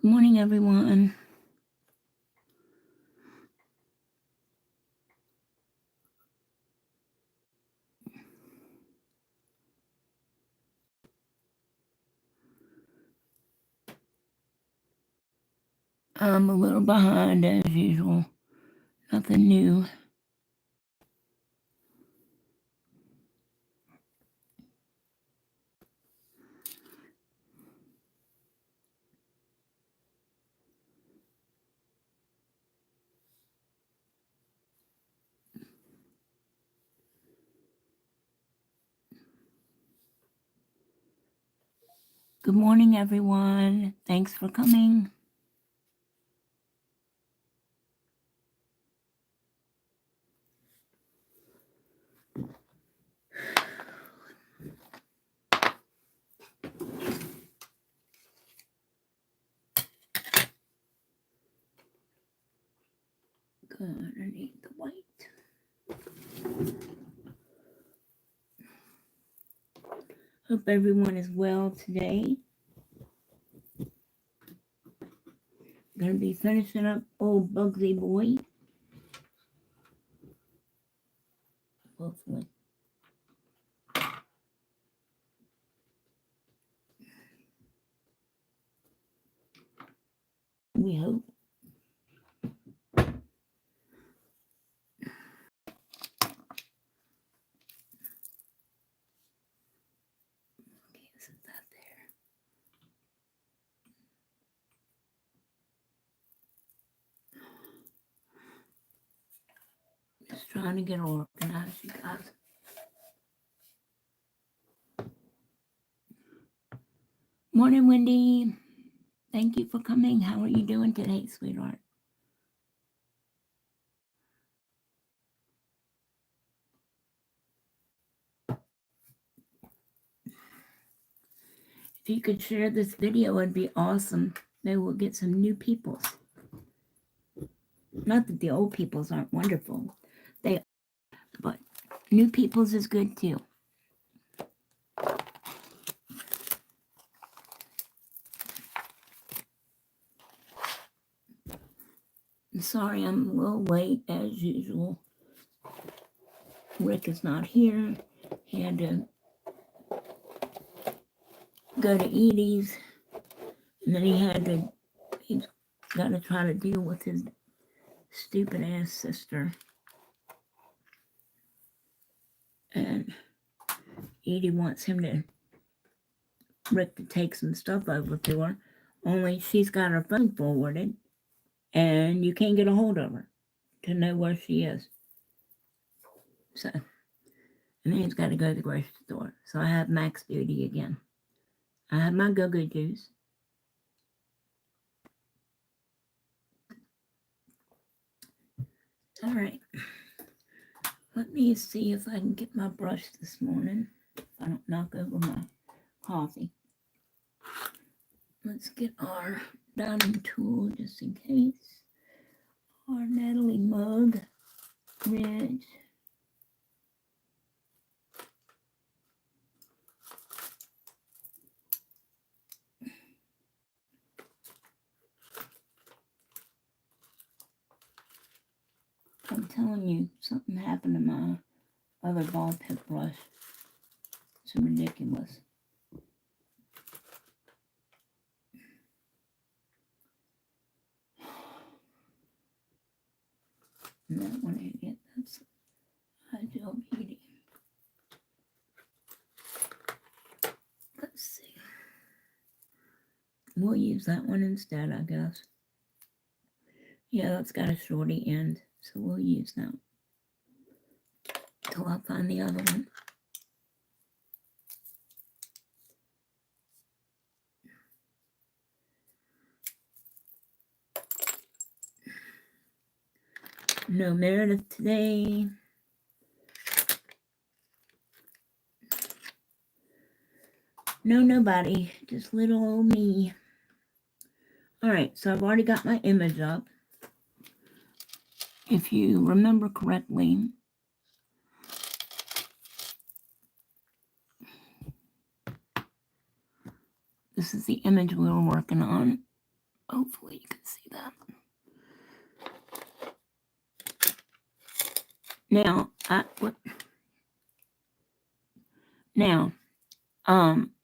Good morning, everyone. I'm a little behind as usual. Nothing new. Good morning, everyone. Thanks for coming. Good. I need the white. Hope everyone is well today. Gonna be finishing up old Bugsy Boy. Hopefully. We hope. Okay, set that there. Just trying to get organized, you guys. Morning, Wendy. Thank you for coming. How are you doing today, sweetheart? If you could share this video, it'd be awesome. Maybe we'll get some new people. Not that the old peoples aren't wonderful. They, but new peoples is good too. I'm sorry I'm a little late as usual. Rick is not here. He had to go to Edie's, and then he's got to try to deal with his stupid ass sister. And Edie wants Rick to take some stuff over to her, only she's got her phone forwarded, and you can't get a hold of her to know where she is. So, and then he's got to go to the grocery store. So I have max duty again. I have my go-go juice. All right. Let me see if I can get my brush this morning. If I don't knock over my coffee. Let's get our dining tool just in case. Our Natalie mug. Ridge. I'm telling you, something happened to my other ball pit brush. It's ridiculous. And that one I get, that's Ideal Beauty. Let's see. We'll use that one instead, I guess. Yeah, that's got a shorty end, so we'll use that till I find the other one. No Meredith today. No, nobody. Just little old me. All right, so I've already got my image up. If you remember correctly, this is the image we were working on Hopefully you can see that. Now,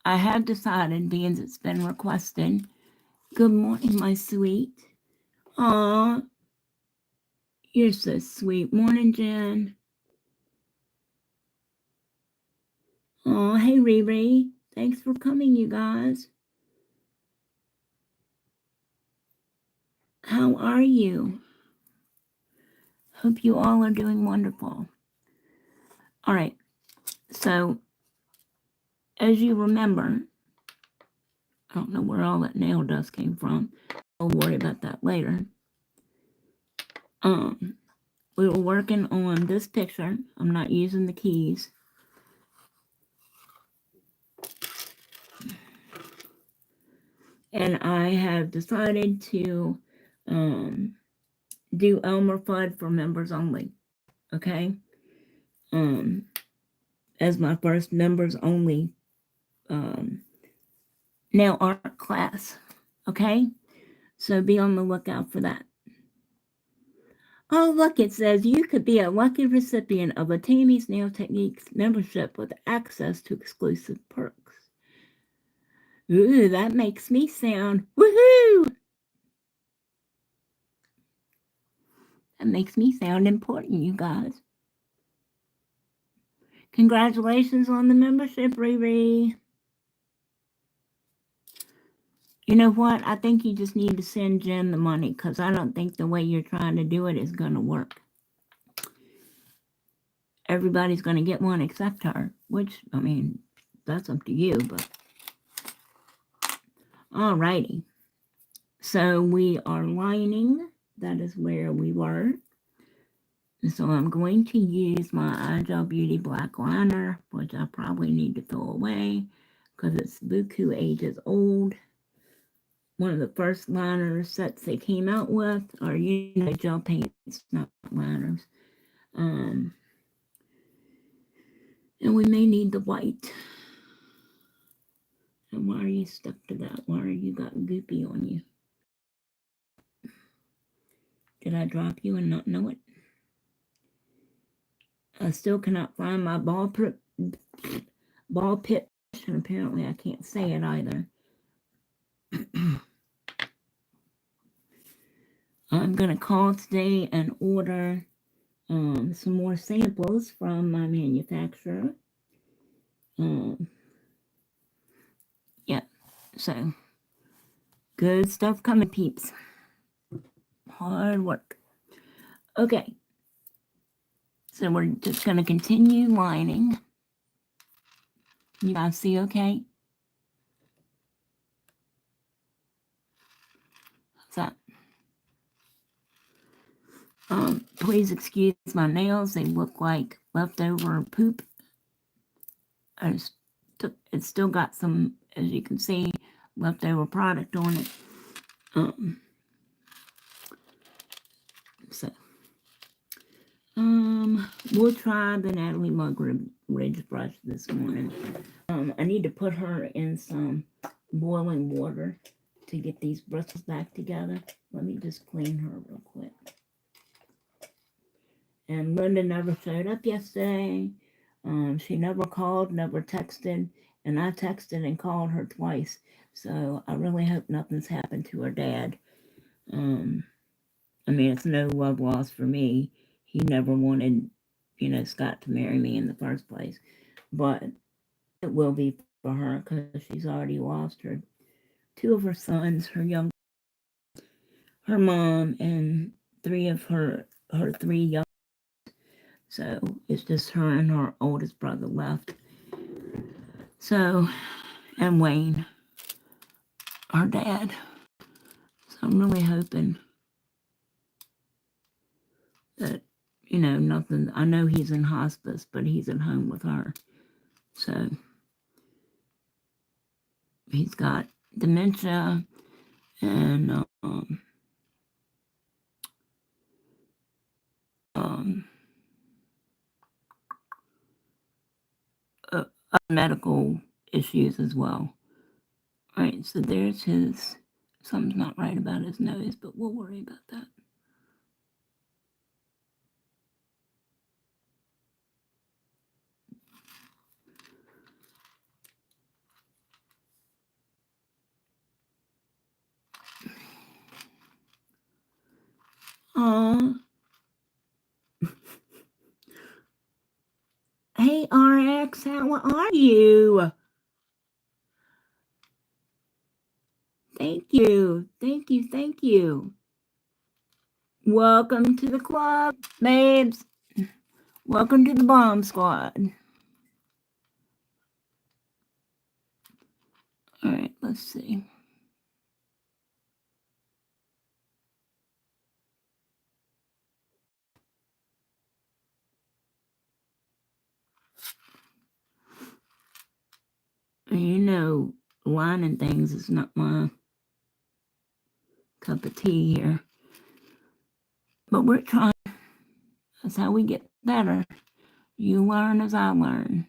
I have decided, being it's been requested. Good morning, my sweet. Aw, you're so sweet. Morning, Jen. Oh, hey, Riri. Thanks for coming, you guys. How are you? Hope you all are doing wonderful. All right. So, as you remember, I don't know where all that nail dust came from. I'll worry about that later. We were working on this picture. I'm not using the keys. And I have decided to do Elmer Fudd for members only. Okay? As my first members only nail art class. Okay? So be on the lookout for that. Oh, look, it says you could be a lucky recipient of a Tammy's Nail Techniques membership with access to exclusive perks. Ooh, that makes me sound woohoo! That makes me sound important, you guys. Congratulations on the membership, Riri. You know what? I think you just need to send Jen the money, because I don't think the way you're trying to do it is going to work. Everybody's going to get one except her, which, I mean, that's up to you, but... Alrighty. So we are lining. That is where we were. So I'm going to use my Agile Beauty black liner, which I probably need to throw away because it's buku ages old. One of the first liner sets they came out with are, you know, gel paints, not liners. And we may need the white. And why are you stuck to that? Why are you got goopy on you? Did I drop you and not know it? I still cannot find my ball pit, and apparently I can't say it either. I'm going to call today and order some more samples from my manufacturer. Yeah, so good stuff coming, peeps. Hard work. Okay, so we're just going to continue lining. You guys see okay? What's that? Please excuse my nails. They look like leftover poop. It's still got some, as you can see, leftover product on it. We'll try the Natalie Mugridge brush this morning. I need to put her in some boiling water to get these bristles back together. Let me just clean her real quick. And Linda never showed up yesterday. She never called, never texted, and I texted and called her twice. So I really hope nothing's happened to her dad. I mean, it's no love loss for me. He never wanted, you know, Scott to marry me in the first place. But it will be for her because she's already lost her two of her sons, her mom, and three of her three young. So it's just her and her oldest brother left. So, and Wayne, our dad. So I'm really hoping that, you know, nothing. I know he's in hospice, but he's at home with her. So he's got dementia and medical issues as well. All right, so there's his Something's not right about his nose, but we'll worry about that. Hey, RX, how are you? Thank you. Thank you. Thank you. Welcome to the club, babes. Welcome to the bomb squad. All right, let's see. You know, wine and things is not my cup of tea here. But we're trying. That's how we get better. You learn as I learn.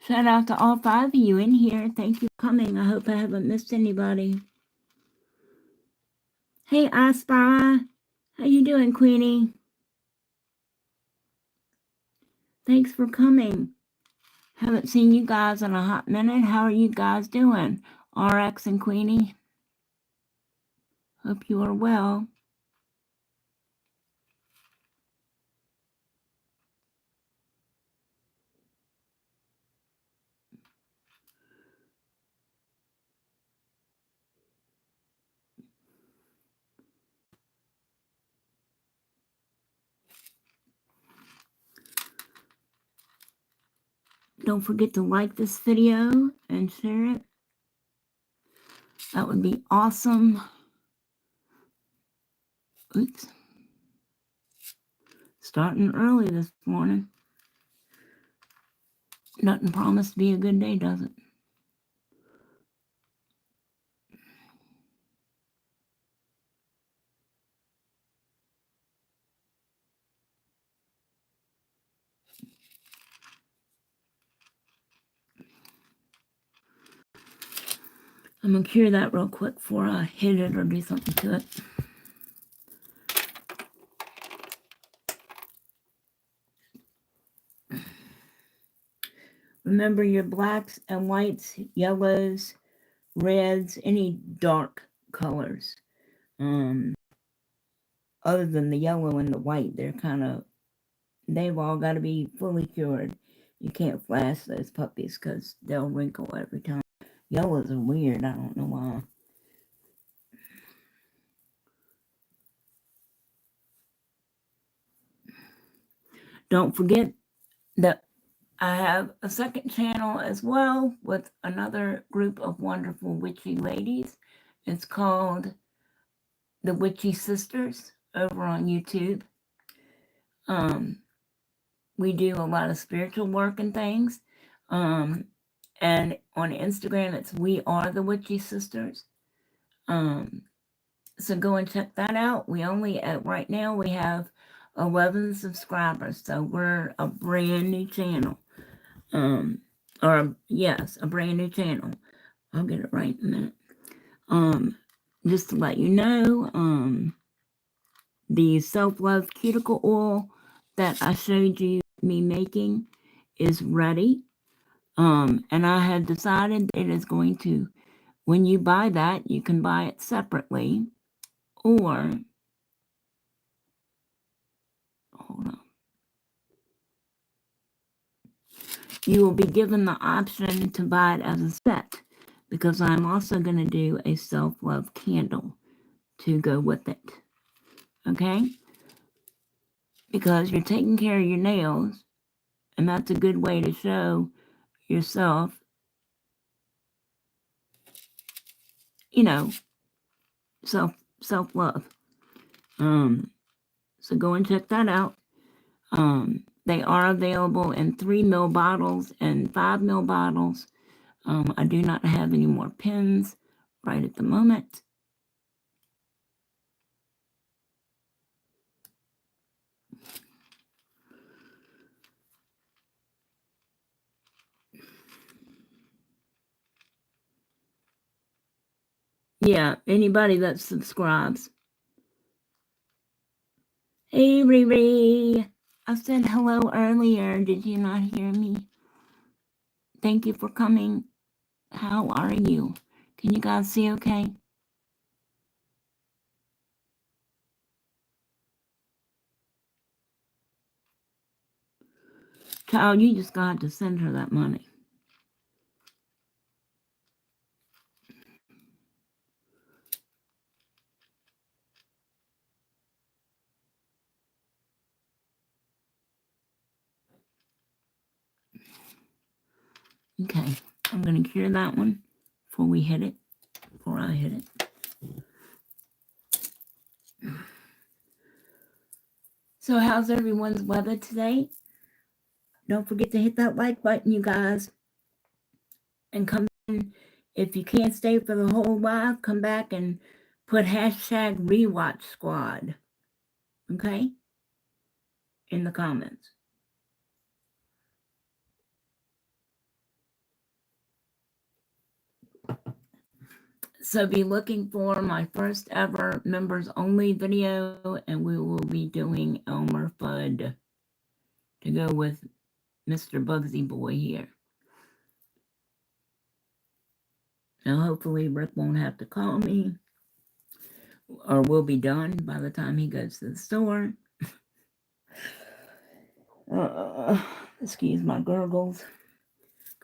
Shout out to all 5 of you in here. Thank you for coming. I hope I haven't missed anybody. Hey, I Spy. How you doing, Queenie? Thanks for coming. Haven't seen you guys in a hot minute. How are you guys doing? RX and Queenie? Hope you are well. Don't forget to like this video and share it. That would be awesome. Oops. Starting early this morning. Doesn't promise to be a good day, does it? I'm going to cure that real quick before I hit it or do something to it. Remember your blacks and whites, yellows, reds, any dark colors. Other than the yellow and the white, they've all got to be fully cured. You can't flash those puppies because they'll wrinkle every time. Yellows are weird. I don't know why. Don't forget that I have a second channel as well with another group of wonderful witchy ladies. It's called The Witchy Sisters over on YouTube. We do a lot of spiritual work and things. And on Instagram, it's We Are the Witchy Sisters. So go and check that out. We only, right now, we have 11 subscribers. So we're a brand new channel. Yes, a brand new channel. I'll get it right in a minute. Just to let you know, the self-love cuticle oil that I showed you me making is ready. And I had decided it is going to, when you buy that, you can buy it separately, or hold on. You will be given the option to buy it as a set, because I'm also going to do a self-love candle to go with it. Okay? Because you're taking care of your nails, and that's a good way to show yourself, self-love. So go and check that out. They are available in 3 ml bottles and 5 ml bottles. I do not have any more pins right at the moment. Yeah, anybody that subscribes. Hey, Riri. I said hello earlier. Did you not hear me? Thank you for coming. How are you? Can you guys see okay? Child, you just got to send her that money. Okay, I'm going to cure that one before we hit it, before I hit it. So how's everyone's weather today? Don't forget to hit that like button, you guys. And come in. If you can't stay for the whole live, come back and put hashtag rewatch squad. Okay? In the comments. So be looking for my first ever members only video, and we will be doing Elmer Fudd to go with Mr. Bugsy Boy here. Now hopefully Rick won't have to call me, or we'll be done by the time he goes to the store. Excuse my gurgles.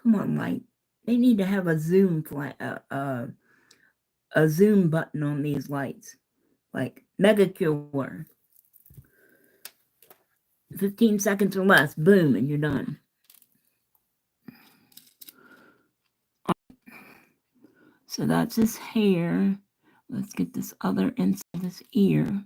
Come on, Light. They need to have a zoom a zoom button on these lights, like Mega Cure. 15 seconds or less, boom, and you're done. So that's his hair. Let's get this other inside his ear.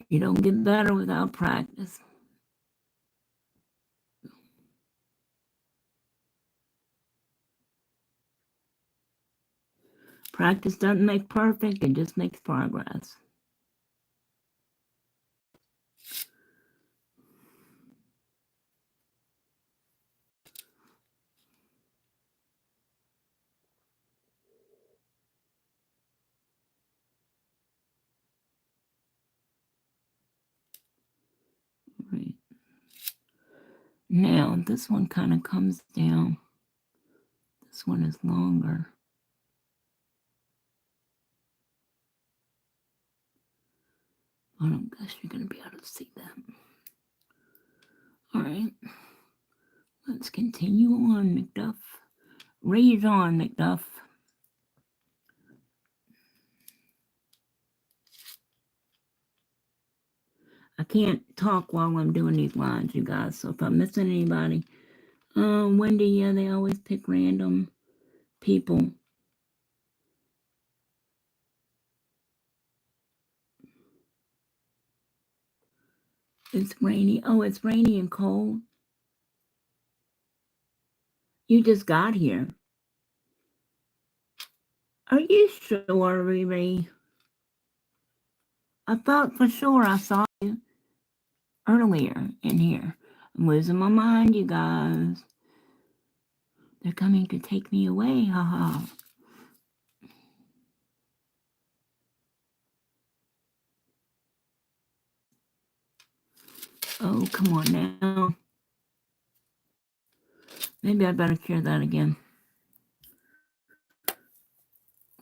You don't get better without practice. Practice doesn't make perfect, it just makes progress. Right. Now, this one kind of comes down. This one is longer. I don't guess you're going to be able to see that. All right. Let's continue on, McDuff. Rage on, McDuff. I can't talk while I'm doing these lines, you guys. So if I'm missing anybody, Wendy, yeah, they always pick random people. It's rainy. Oh, it's rainy and cold. You just got here. Are you sure, Riri? I thought for sure I saw you earlier in here. I'm losing my mind, you guys. They're coming to take me away, haha. Oh, come on now. Maybe I better cure that again.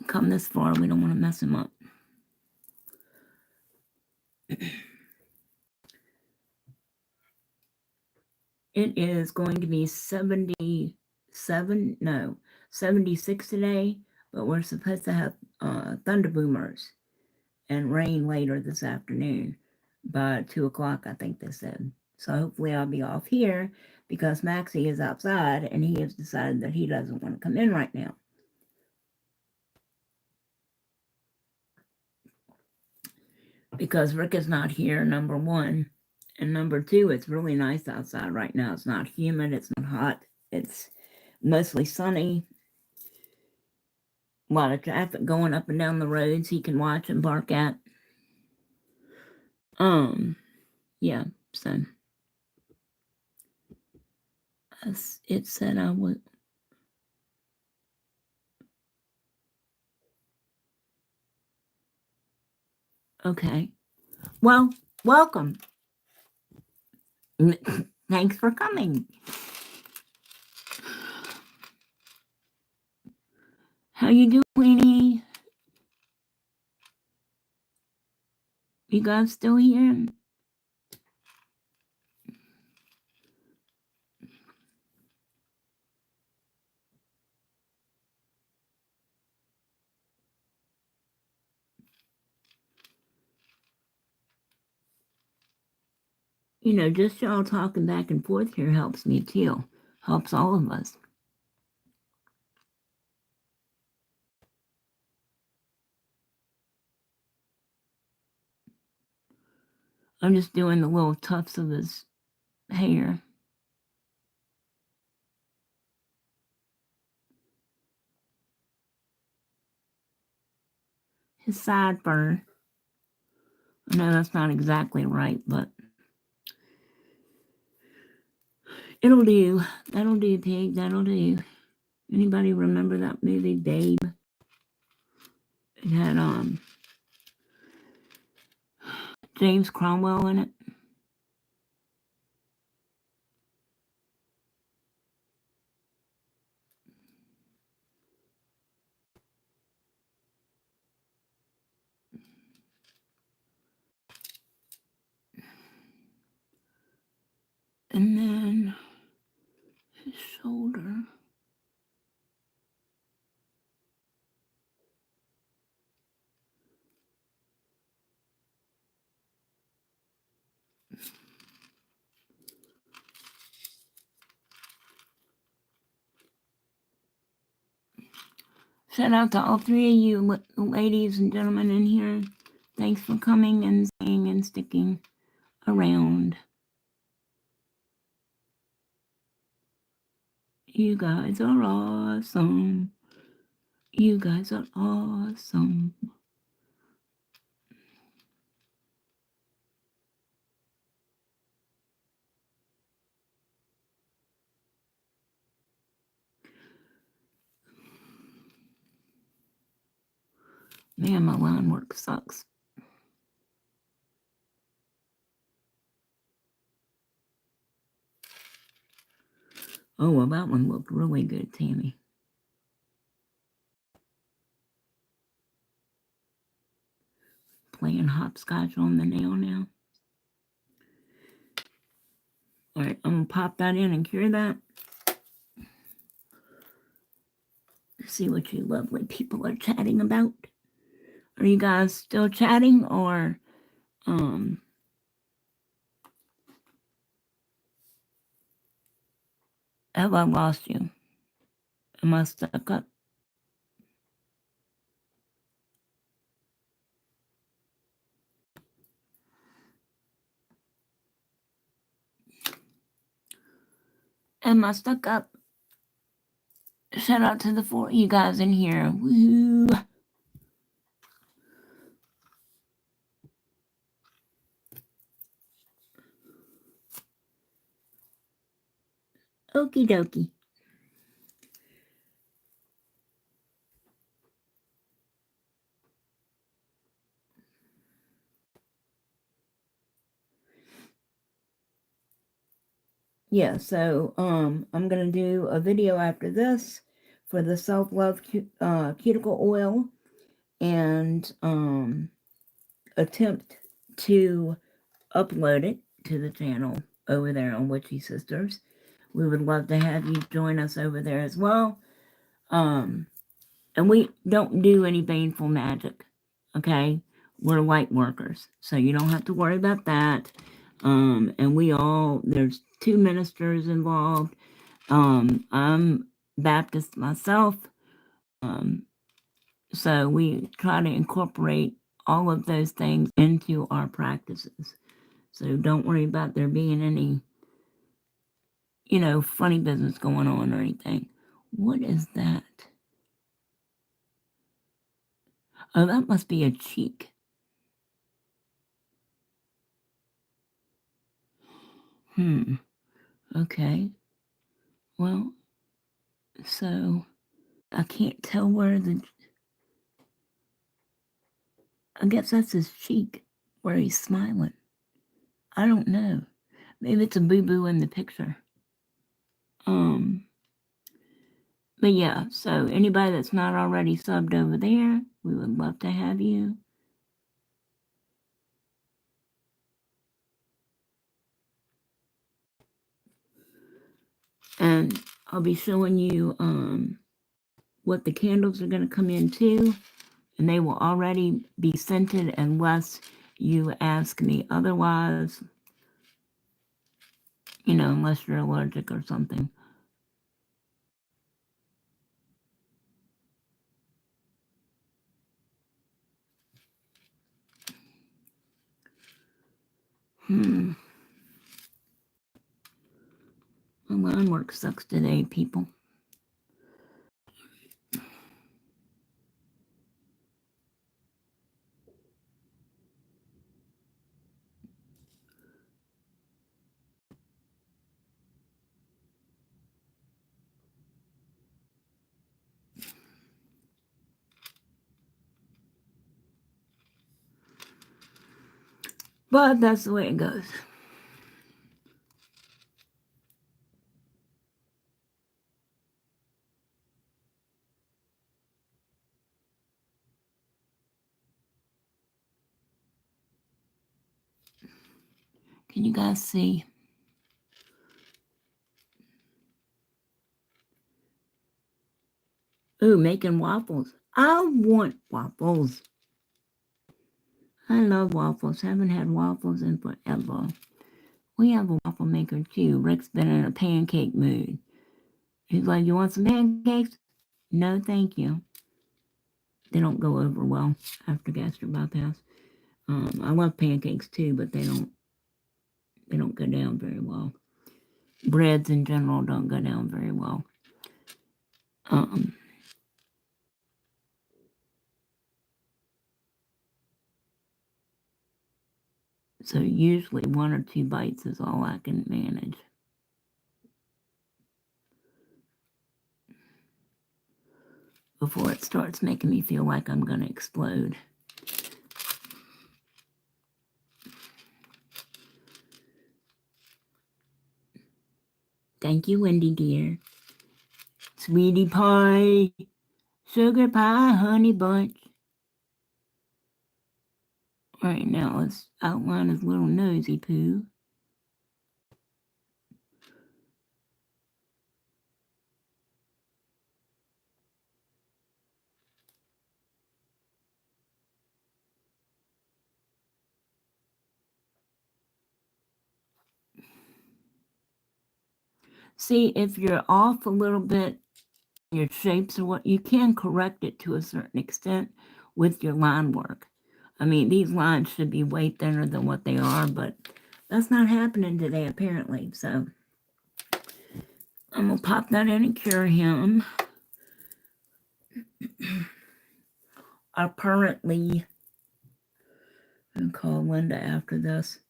Come this far, we don't want to mess him up. It is going to be 76 today, but we're supposed to have thunder boomers and rain later this afternoon. by 2 o'clock, I think they said. So hopefully I'll be off here because Maxie is outside and he has decided that he doesn't want to come in right now. Because Rick is not here, number one. And number two, it's really nice outside right now. It's not humid, it's not hot. It's mostly sunny. A lot of traffic going up and down the roads he can watch and bark at. Yeah, so it said I would. Okay. Well, welcome. Thanks for coming. How you doing, Queenie? You guys still here? You know, just y'all talking back and forth here helps me too. Helps all of us. I'm just doing the little tufts of his hair. His sideburn. I know that's not exactly right, but it'll do. That'll do, pig. That'll do. Anybody remember that movie, Babe? It had James Cromwell in it. And then his shoulder. Shout out to all three of you ladies and gentlemen in here. Thanks for coming and staying and sticking around. You guys are awesome. You guys are awesome. Man, my line work sucks. Oh, well, that one looked really good, Tammy. Playing hopscotch on the nail now. All right, I'm going to pop that in and cure that. See what you lovely people are chatting about. Are you guys still chatting or have I lost you? Am I stuck up? Am I stuck up? Shout out to the 4 of you guys in here. Woo! Okie dokie. Yeah, so I'm gonna do a video after this for the self-love cuticle oil and attempt to upload it to the channel over there on Witchy Sisters. We would love to have you join us over there as well. And we don't do any baneful magic, okay? we're light workers, so you don't have to worry about that. And there's 2 ministers involved. I'm Baptist myself, so we try to incorporate all of those things into our practices. So don't worry about there being any, funny business going on or anything. What is that? Oh, that must be a cheek. Okay. Well, so I can't tell I guess that's his cheek where he's smiling. I don't know. Maybe it's a boo-boo in the picture. But yeah, so anybody that's not already subbed over there, we would love to have you. And I'll be showing you what the candles are going to come in to, and they will already be scented unless you ask me otherwise, unless you're allergic or something. My line work sucks today, people. But that's the way it goes. Can you guys see? Ooh, making waffles. I want waffles. I love waffles. Haven't had waffles in forever. We have a waffle maker too. Rick's been in a pancake mood. He's like, you want some pancakes? No, thank you. They don't go over well after gastric bypass. I love pancakes too, but they don't go down very well. Breads in general don't go down very well. So usually 1 or 2 bites is all I can manage. Before it starts making me feel like I'm going to explode. Thank you, Wendy dear. Sweetie pie, sugar pie, honey bunch. All right, now let's outline his little nosy poo. See, if you're off a little bit, your shapes or what, you can correct it to a certain extent with your line work. I mean, these lines should be way thinner than what they are, but that's not happening today, apparently. So I'm going to pop that in and cure him. Apparently, I'll call Linda after this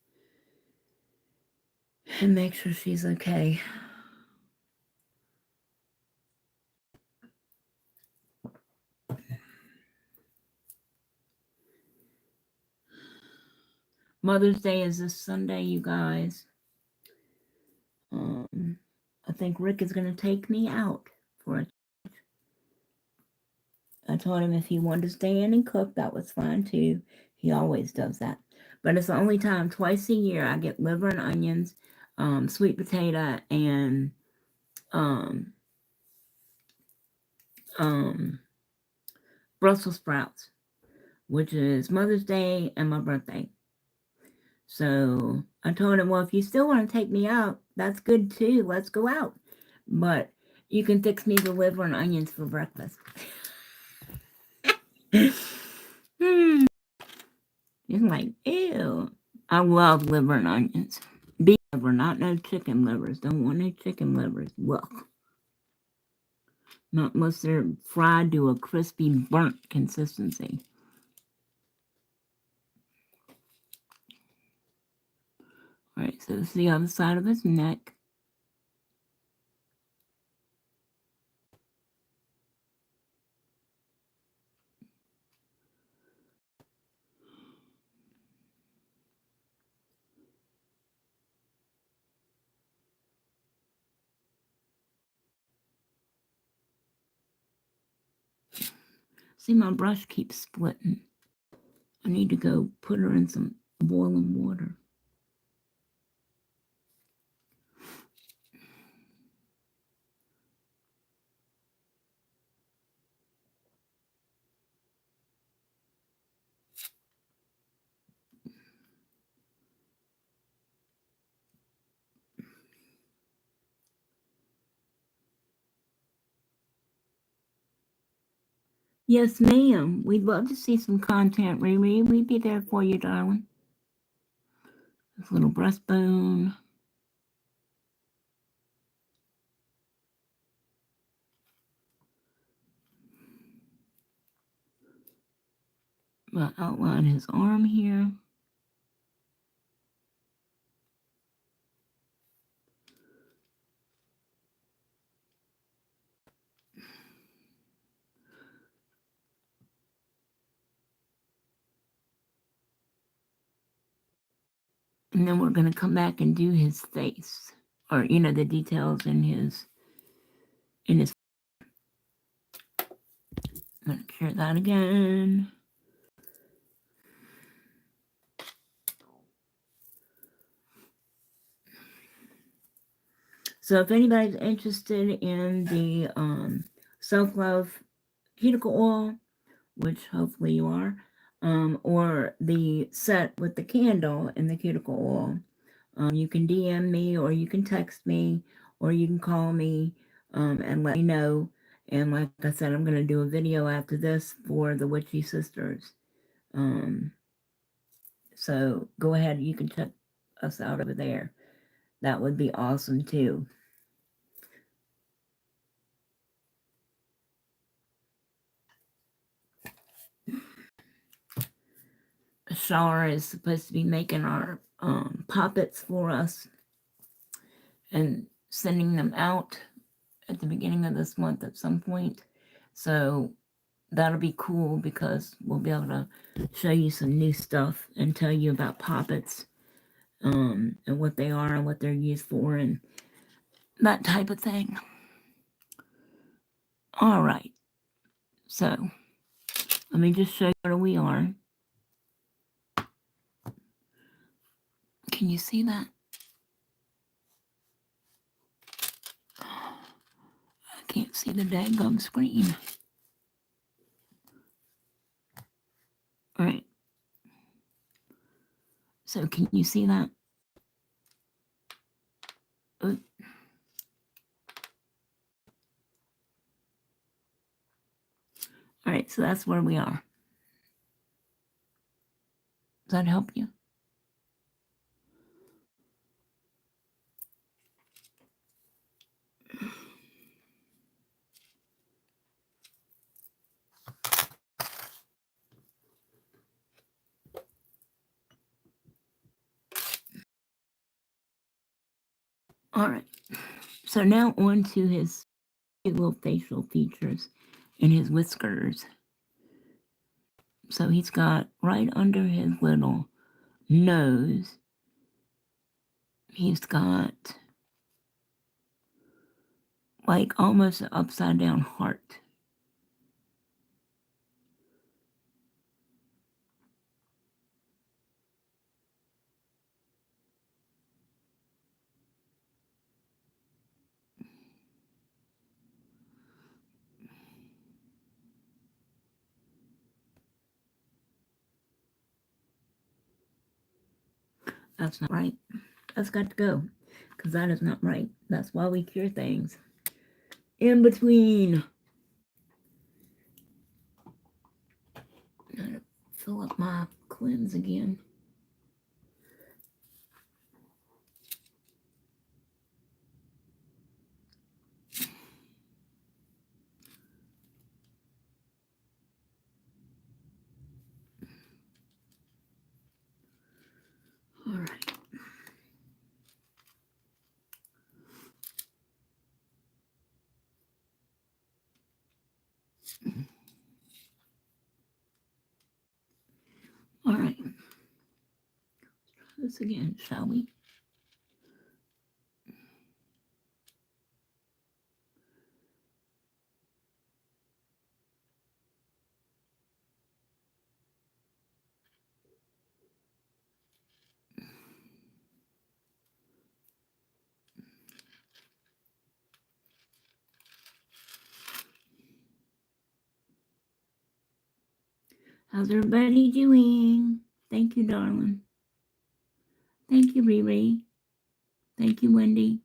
and make sure she's okay. Mother's Day is this Sunday, you guys. I think Rick is going to take me out for it. I told him if he wanted to stay in and cook, that was fine too. He always does that. But it's the only time, twice a year, I get liver and onions, sweet potato, and Brussels sprouts which is Mother's Day and my birthday. So I told him, well, if you still want to take me out, that's good too. Let's go out. But you can fix me the liver and onions for breakfast. He's like, ew. I love liver and onions. Beef liver, not no chicken livers. Don't want no chicken livers. Well, not unless they're fried to a crispy, burnt consistency. All right, so this is the other side of his neck. See, my brush keeps splitting. I need to go put her in some boiling water. Yes, ma'am. We'd love to see some content, Riri. We'd be there for you, darling. This little breastbone. I'll outline his arm here. And then we're going to come back and do his face, or, you know, the details in his. I'm going to cure that again. So if anybody's interested in the self-love cuticle oil, which hopefully you are, or the set with the candle and the cuticle oil, you can DM me, or you can text me, or you can call me and let me know. And like I said, I'm going to do a video after this for the Witchy Sisters. So go ahead, you can check us out over there. That would be awesome too. Shar is supposed to be making our poppets for us and sending them out at the beginning of this month at some point. So that'll be cool because we'll be able to show you some new stuff and tell you about poppets and what they are and what they're used for and that type of thing. All right. So let me just show you where we are. Can you see that? I can't see the daggum screen. All right. So can you see that? All right, so that's where we are. Does that help you? All right. So now on to his little facial features and his whiskers. So he's got right under his little nose, he's got like almost an upside down heart. That's not right. That's got to go. Because that is not right. That's why we cure things. In between. Gotta fill up my cleanse again. All right. All right. Let's try this again, shall we? How's everybody doing? Thank you, darling. Thank you, Riri. Thank you, Wendy.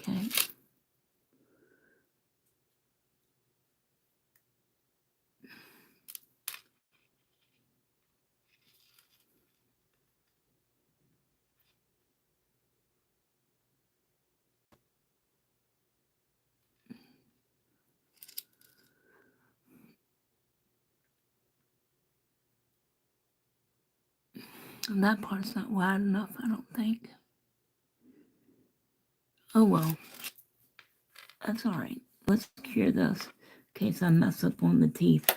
Okay. And that part's not wide enough, I don't think. Oh well. That's all right. Let's cure this in case I mess up on the teeth.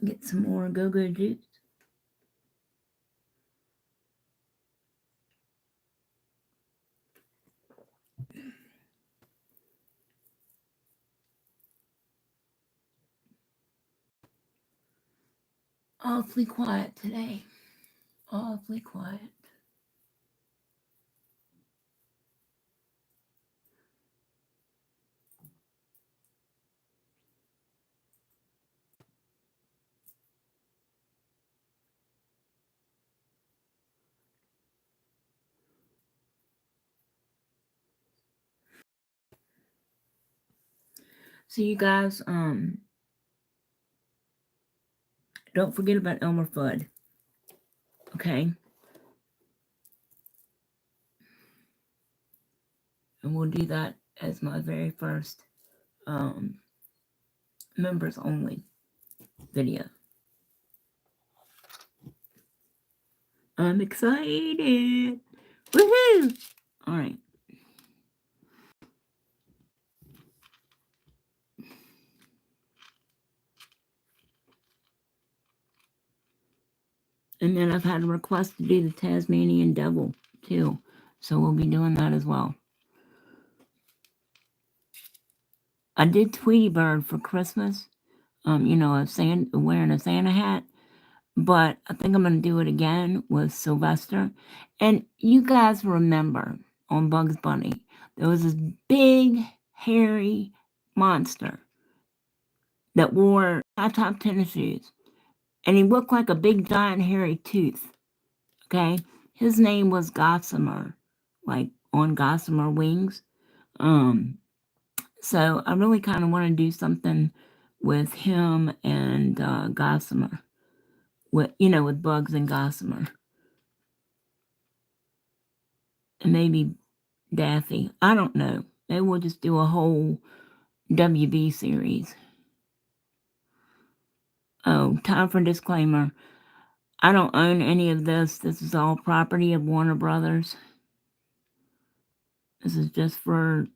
Get some more go-go juice. Awfully quiet today. Awfully quiet. So you guys, don't forget about Elmer Fudd. Okay? And we'll do that as my very first members only video. I'm excited. Woohoo! All right. And then I've had a request to do the Tasmanian Devil too. So we'll be doing that as well. I did Tweety Bird for Christmas. Wearing a Santa hat. But I think I'm going to do it again with Sylvester. And you guys remember on Bugs Bunny, there was this big, hairy monster that wore high-top tennis shoes. And he looked like a big, giant, hairy tooth. Okay? His name was Gossamer, like on Gossamer wings. So I really kind of want to do something with him and Gossamer. With Bugs and Gossamer. And maybe Daffy. I don't know. Maybe we'll just do a whole WB series. Oh, time for disclaimer. I don't own any of this. This is all property of Warner Brothers. This is just for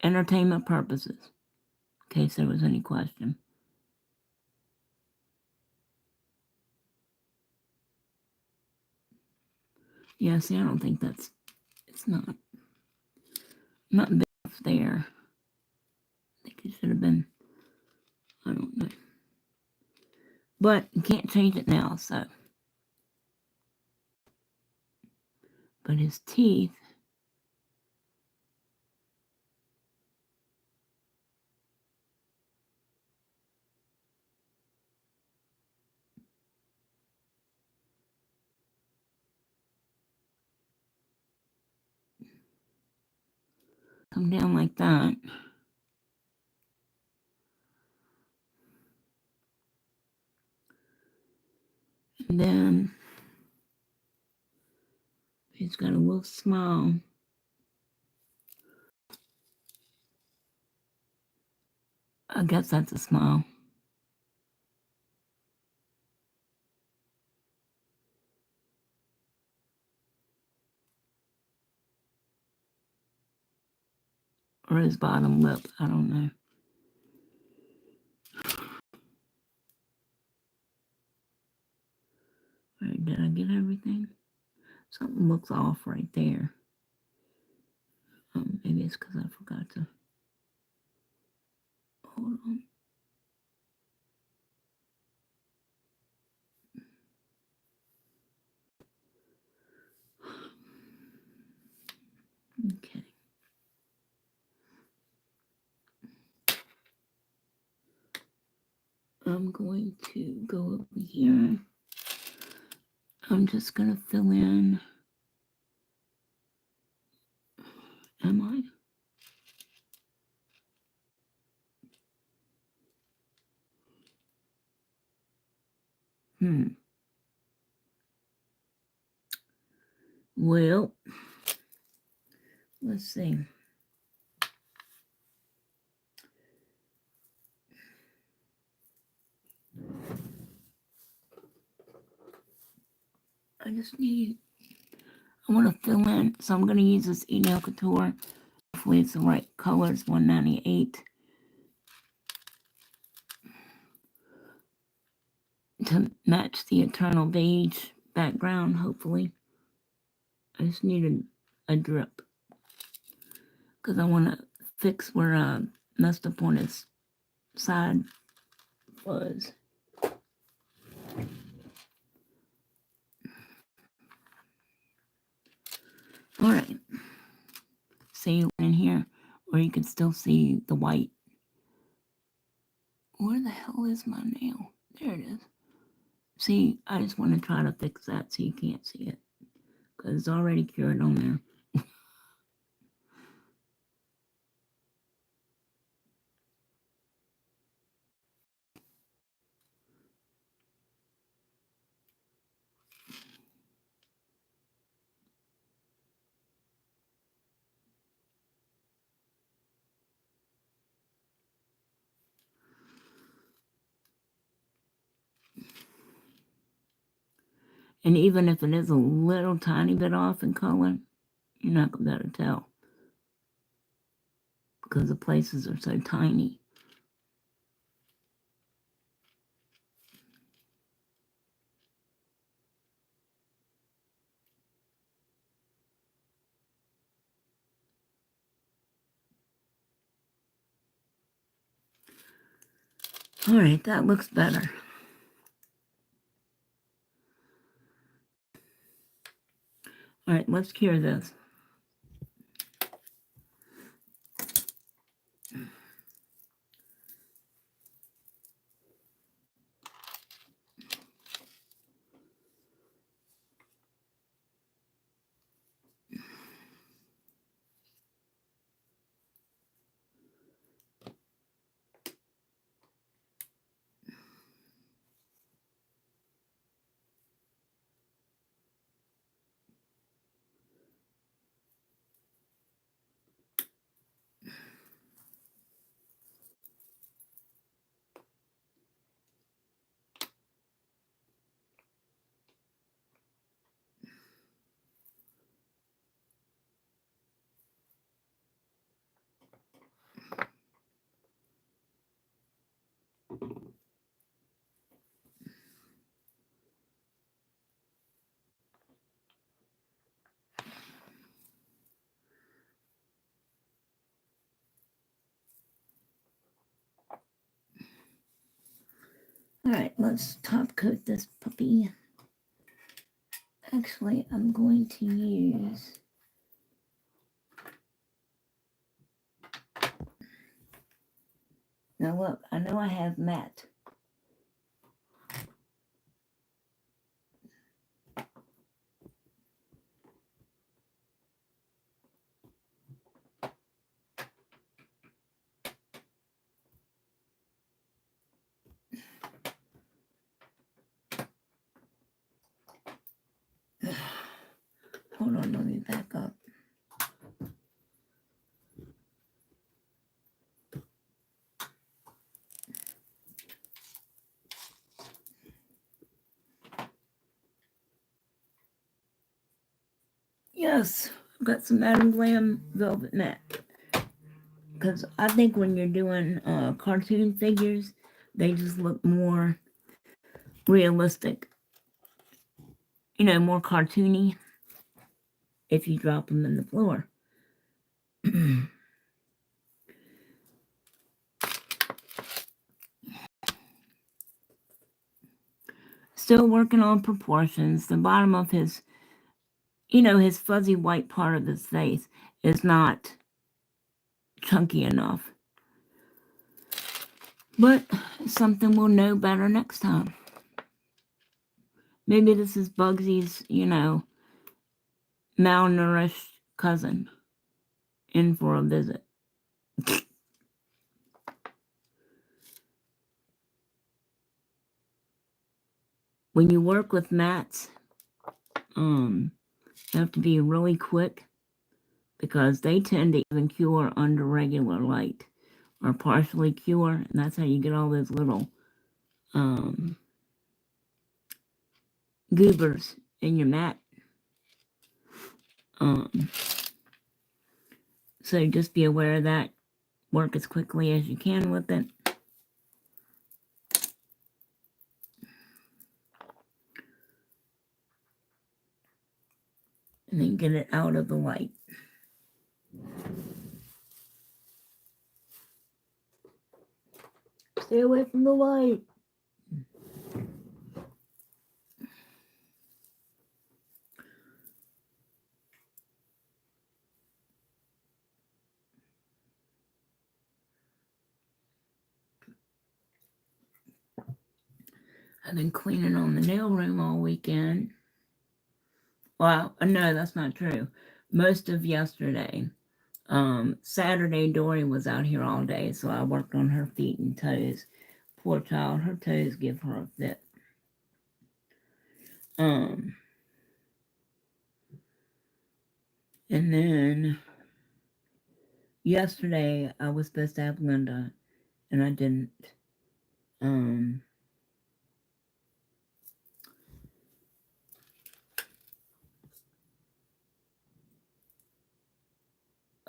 entertainment purposes, in case there was any question. Yeah, see, I don't think that's, it's not big enough there. I think it should have been, I don't know. But you can't change it now, so. But his teeth, come down like that. And then he's got a little smile. I guess that's a smile. Or his bottom lip, I don't know. All right, did I get everything? Something looks off right there. Maybe it's because I forgot to. Hold on. Okay. I'm going to go over here. I'm just going to fill in. Am I? Well, let's see. I want to fill in, so I'm going to use this Nail Couture. Hopefully it's the right colors, 198. To match the Eternal Beige background, hopefully. I just needed a drip. Because I want to fix where I messed up on his side was. All right. See in here where you can still see the white. Where the hell is my nail? There it is. See, I just want to try to fix that so you can't see it. Because it's already cured on there. And even if it is a little tiny bit off in color, you're not going to be able to tell. Because the places are so tiny. All right, that looks better. All right, let's cure this. All right, let's top coat this puppy. Actually, I'm going to use now look, I know I have matte. Hold on, let me back up. Yes, I've got some Madam Glam Velvet Matte. Because I think when you're doing cartoon figures, they just look more realistic. You know, more cartoony if you drop them in the floor. Still working on proportions. The bottom of his, you know, his fuzzy white part of his face is not chunky enough. But something we'll know better next time. Maybe this is Bugsy's, you know, malnourished cousin in for a visit. When you work with mattes, you have to be really quick because they tend to even cure under regular light or partially cure, and that's how you get all those little goobers in your mat. So just be aware of that. Work as quickly as you can with it. And then get it out of the light. Stay away from the light. I've been cleaning on the nail room all weekend. Well, no, that's not true. Most of yesterday. Saturday, Dory was out here all day, so I worked on her feet and toes. Poor child, her toes give her a fit. And then yesterday I was supposed to have Linda, and I didn't.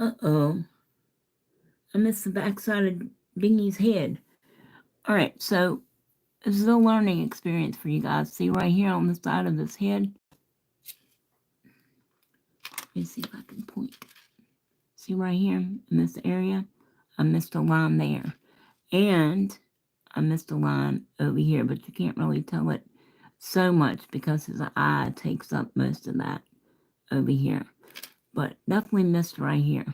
Uh-oh. I missed the backside of Dingy's head. All right, so this is a learning experience for you guys. See right here on the side of his head? Let me see if I can point. See right here in this area? I missed a line there. And I missed a line over here, but you can't really tell it so much because his eye takes up most of that over here. But definitely missed right here.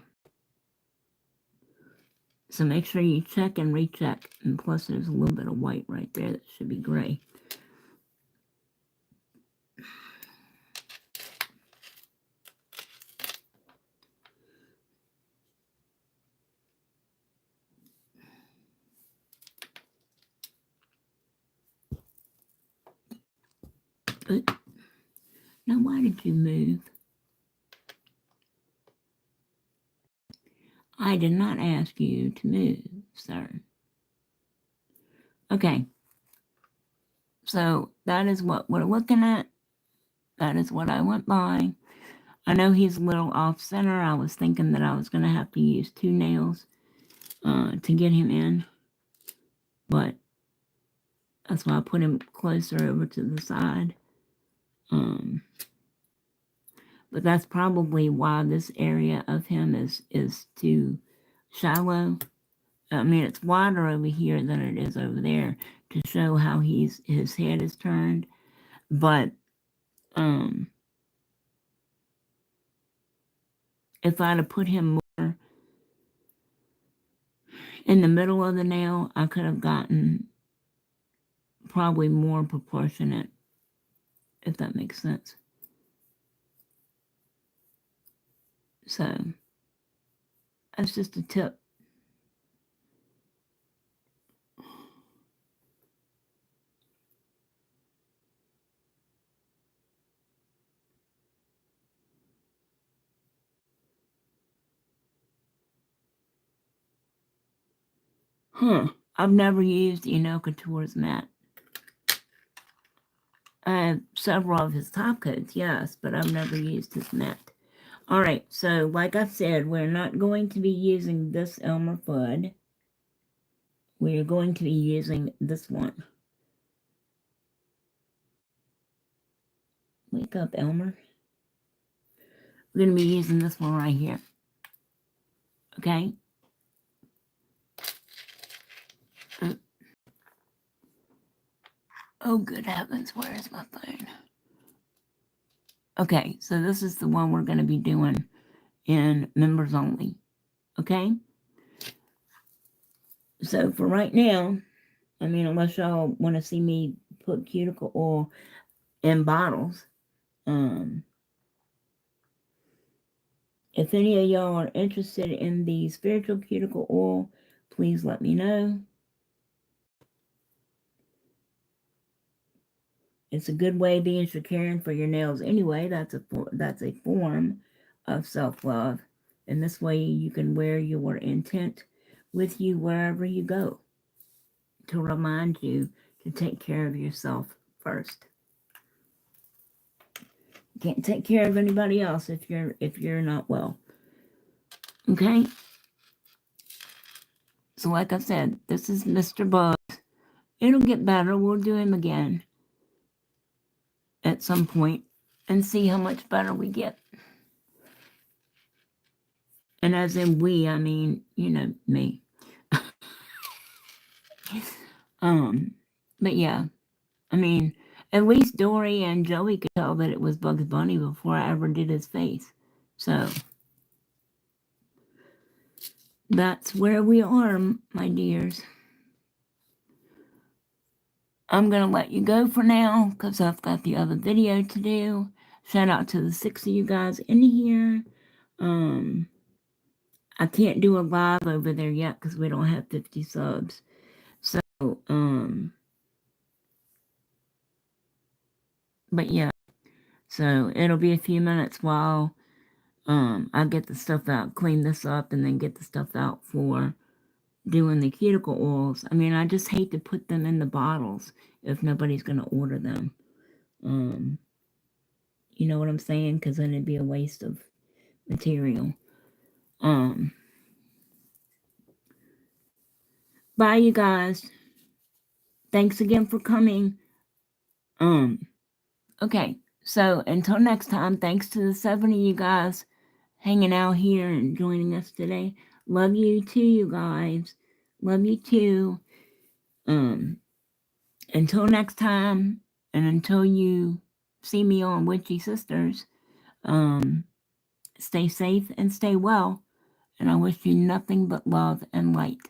So make sure you check and recheck. And plus there's a little bit of white right there that should be gray. But now why did you move? I did not ask you to move, sir. Okay. So that is what we're looking at. That is what I went by. I know he's a little off center. I was thinking that I was going to have to use 2 nails to get him in. But that's why I put him closer over to the side. But that's probably why this area of him is too shallow. I mean, it's wider over here than it is over there to show how his head is turned. But if I'd have put him more in the middle of the nail, I could have gotten probably more proportionate, if that makes sense. So that's just a tip. I've never used Eno Couture's mat. I have several of his top coats, yes, but I've never used his mat. All right, so like I said, we're not going to be using this Elmer Fudd. We're going to be using this one. Wake up, Elmer. We're going to be using this one right here. Okay? Oh, good heavens, where is my phone? Okay, so this is the one we're going to be doing in members only. Okay? So for right now, I mean, unless y'all want to see me put cuticle oil in bottles, if any of y'all are interested in the spiritual cuticle oil, please let me know. It's a good way, being you're caring for your nails anyway. That's a form of self-love. And this way you can wear your intent with you wherever you go, to remind you to take care of yourself first. You can't take care of anybody else if you're not well. Okay? So like I said, this is Mr. Bugs. It'll get better. We'll do him again at some point and see how much better we get. And as in we, I mean, you know, me. But yeah, I mean, at least Dory and Joey could tell that it was Bugs Bunny before I ever did his face. So that's where we are, my dears. I'm going to let you go for now because I've got the other video to do. Shout out to the 6 of you guys in here. I can't do a live over there yet because we don't have 50 subs. So, but yeah. So it'll be a few minutes while I get the stuff out, clean this up, and then get the stuff out for doing the cuticle oils. I mean, I just hate to put them in the bottles if nobody's going to order them. You know what I'm saying? Because then it'd be a waste of material. Bye, you guys. Thanks again for coming. Okay, so until next time, thanks to the 7 of you guys hanging out here and joining us today. Love you too, you guys. Love you too. Until next time, and until you see me on Witchy Sisters, stay safe and stay well. And I wish you nothing but love and light.